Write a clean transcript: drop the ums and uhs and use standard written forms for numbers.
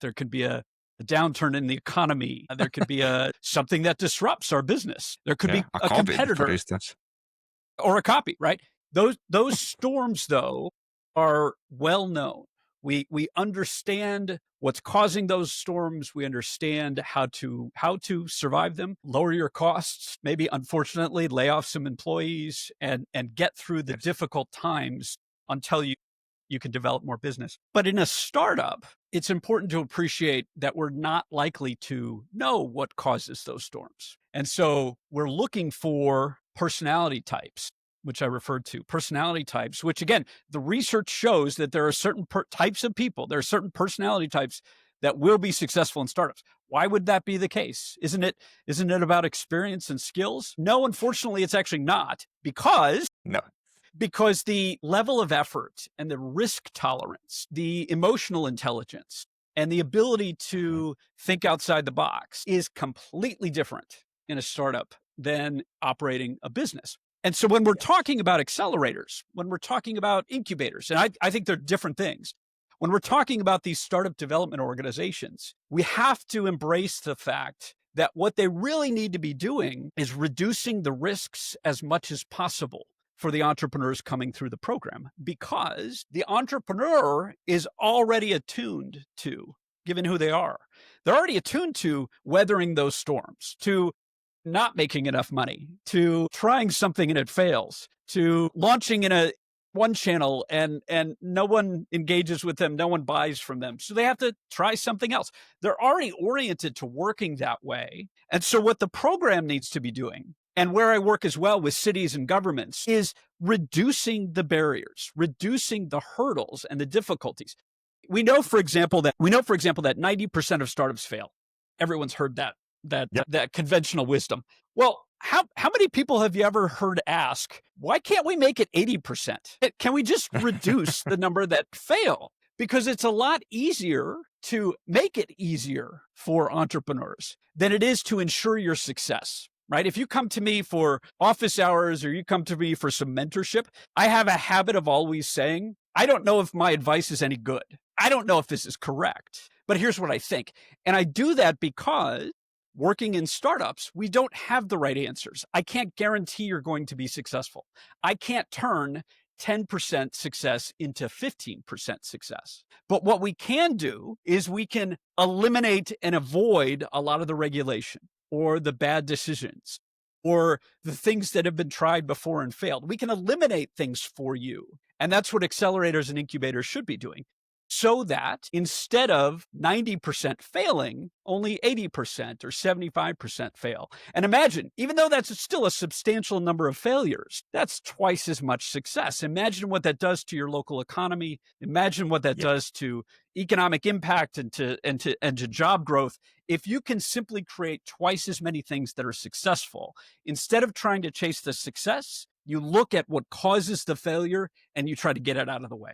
There could be a downturn in the economy. There could be something that disrupts our business. There could be a a COVID, for competitor instance. or a copy, right? Those storms, though, are well known. We understand what's causing those storms. We understand how to survive them, lower your costs, maybe unfortunately lay off some employees, and get through the difficult times until you can develop more business. But in a startup, it's important to appreciate that we're not likely to know what causes those storms. And so we're looking for personality types, which I referred to, personality types, which again, the research shows that there are certain types of people, there are certain personality types that will be successful in startups. Why would that be the case? Isn't it about experience and skills? No, unfortunately, it's actually not, because the level of effort and the risk tolerance, the emotional intelligence, and the ability to think outside the box is completely different in a startup than operating a business. And so when we're talking about accelerators, when we're talking about incubators, and I think they're different things. When we're talking about these startup development organizations, we have to embrace the fact that what they really need to be doing is reducing the risks as much as possible for the entrepreneurs coming through the program, because the entrepreneur is already attuned to, given who they are, they're already attuned to weathering those storms, to not making enough money, to trying something and it fails, to launching in one channel and no one engages with them, no one buys from them. So they have to try something else. They're already oriented to working that way. And so what the program needs to be doing, and where I work as well with cities and governments, is reducing the barriers, reducing the hurdles and the difficulties. We know, for example, that 90% of startups fail. Everyone's heard that conventional wisdom. Well, how many people have you ever heard ask, why can't we make it 80%? Can we just reduce the number that fail? Because it's a lot easier to make it easier for entrepreneurs than it is to ensure your success, right? If you come to me for office hours or you come to me for some mentorship, I have a habit of always saying, I don't know if my advice is any good. I don't know if this is correct, but here's what I think. And I do that because working in startups, we don't have the right answers. I can't guarantee you're going to be successful. I can't turn 10% success into 15% success. But what we can do is we can eliminate and avoid a lot of the regulation or the bad decisions or the things that have been tried before and failed. We can eliminate things for you. And that's what accelerators and incubators should be doing, so that instead of 90% failing, only 80% or 75% fail. And imagine, even though that's still a substantial number of failures, that's twice as much success. Imagine what that does to your local economy. Imagine what that does to economic impact and to job growth. If you can simply create twice as many things that are successful, instead of trying to chase the success, you look at what causes the failure and you try to get it out of the way.